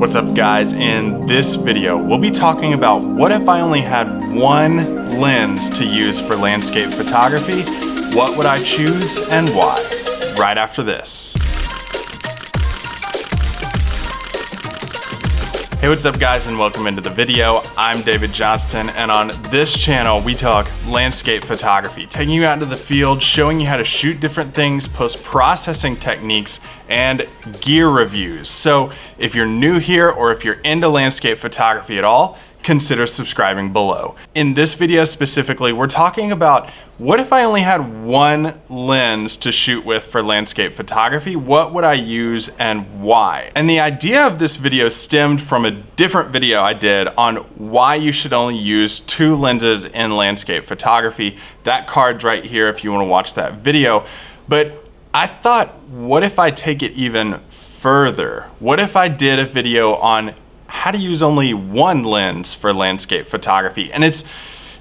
What's up guys? In this video, we'll be talking about what if I only had one lens to use for landscape photography? What would I choose and why? Right after this. Hey, what's up guys and welcome into the video. I'm David Johnston, and on this channel we talk landscape photography, taking you out into the field, showing you how to shoot different things, post-processing techniques, and gear reviews. So if you're new here or if you're into landscape photography at all, consider subscribing below. In this video specifically, we're talking about what if I only had one lens to shoot with for landscape photography? What would I use and why? And the idea of this video stemmed from a different video I did on why you should only use two lenses in landscape photography. That card's right here if you want to watch that video. But I thought, what if I take it even further? What if I did a video on how to use only one lens for landscape photography? And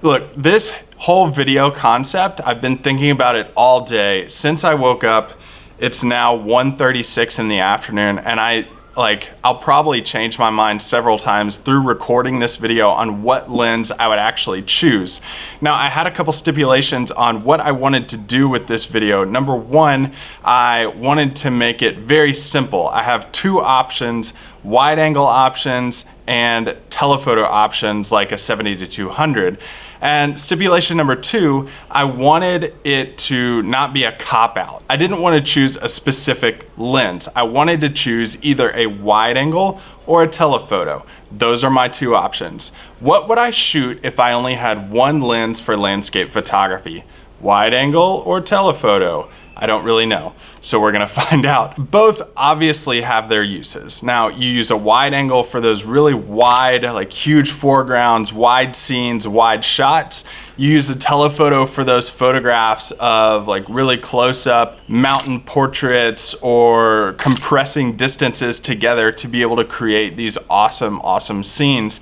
look, this whole video concept, I've been thinking about it all day since I woke up. It's now 1:36 in the afternoon, and I'll probably change my mind several times through recording this video on what lens I would actually choose. Now, I had a couple stipulations on what I wanted to do with this video. Number one, I wanted to make it very simple. I have two options: wide angle options and telephoto options like a 70-200. And stipulation number two, I wanted it to not be a cop-out. I didn't want to choose a specific lens. I wanted to choose either a wide angle or a telephoto. Those are my two options. What would I shoot if I only had one lens for landscape photography? Wide angle or telephoto? I don't really know, so we're gonna find out. Both obviously have their uses. Now, you use a wide angle for those really wide, like huge foregrounds, wide scenes, wide shots. You use a telephoto for those photographs of like really close-up mountain portraits or compressing distances together to be able to create these awesome scenes.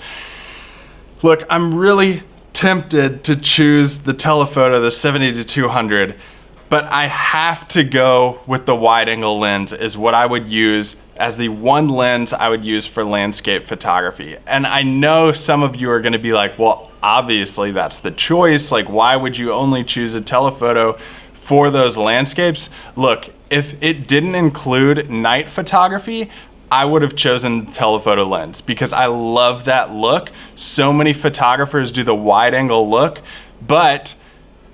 Look, I'm really tempted to choose the telephoto, the 70-200, but I have to go with the wide angle lens is what I would use as the one lens I would use for landscape photography. And I know some of you are gonna be like, well, obviously that's the choice. Like, why would you only choose a telephoto for those landscapes? Look, if it didn't include night photography, I would have chosen the telephoto lens because I love that look. So many photographers do the wide angle look, but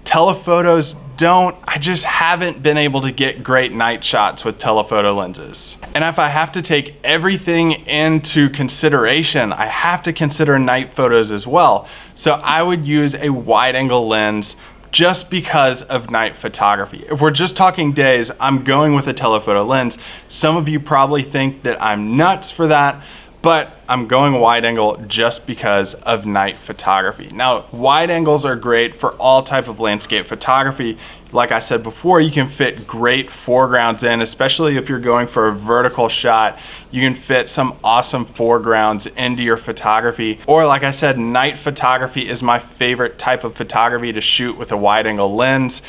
telephotos don't. I just haven't been able to get great night shots with telephoto lenses. And if I have to take everything into consideration, I have to consider night photos as well. So I would use a wide angle lens just because of night photography. If we're just talking days, I'm going with a telephoto lens. Some of you probably think that I'm nuts for that, but I'm going wide angle just because of night photography. Now, wide angles are great for all type of landscape photography. Like I said before, you can fit great foregrounds in, especially if you're going for a vertical shot. You can fit some awesome foregrounds into your photography. Or like I said, night photography is my favorite type of photography to shoot with a wide angle lens.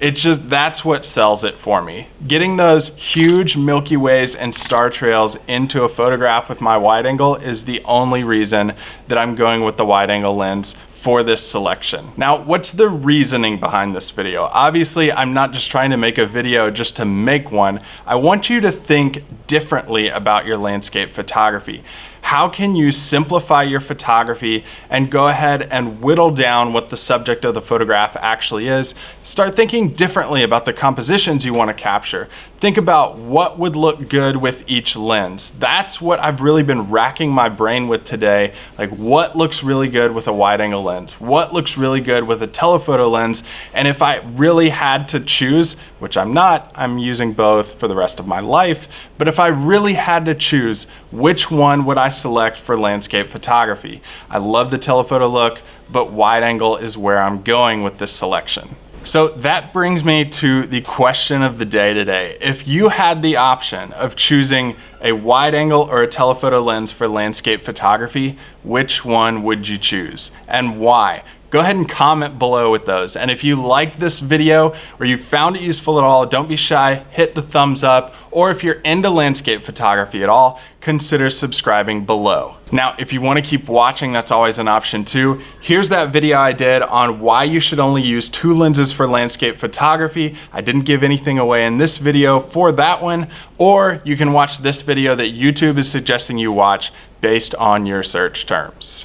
That's what sells it for me. Getting those huge Milky Ways and star trails into a photograph with my wide angle is the only reason that I'm going with the wide angle lens for this selection. Now, what's the reasoning behind this video? Obviously, I'm not just trying to make a video just to make one. I want you to think differently about your landscape photography. How can you simplify your photography and go ahead and whittle down what the subject of the photograph actually is? Start thinking differently about the compositions you want to capture. Think about what would look good with each lens. That's what I've really been racking my brain with today. Like, what looks really good with a wide angle lens? What looks really good with a telephoto lens? And if I really had to choose, which I'm not, I'm using both for the rest of my life, but if I really had to choose, which one would I select for landscape photography? I love the telephoto look, but wide angle is where I'm going with this selection. So that brings me to the question of the day today. If you had the option of choosing a wide angle or a telephoto lens for landscape photography, which one would you choose and why? go ahead and comment below with those. And if you liked this video or you found it useful at all, don't be shy, hit the thumbs up. Or if you're into landscape photography at all, consider subscribing below. Now, if you want to keep watching, that's always an option too. Here's that video I did on why you should only use 2 lenses for landscape photography. I didn't give anything away in this video for that one, or you can watch this video that YouTube is suggesting you watch based on your search terms.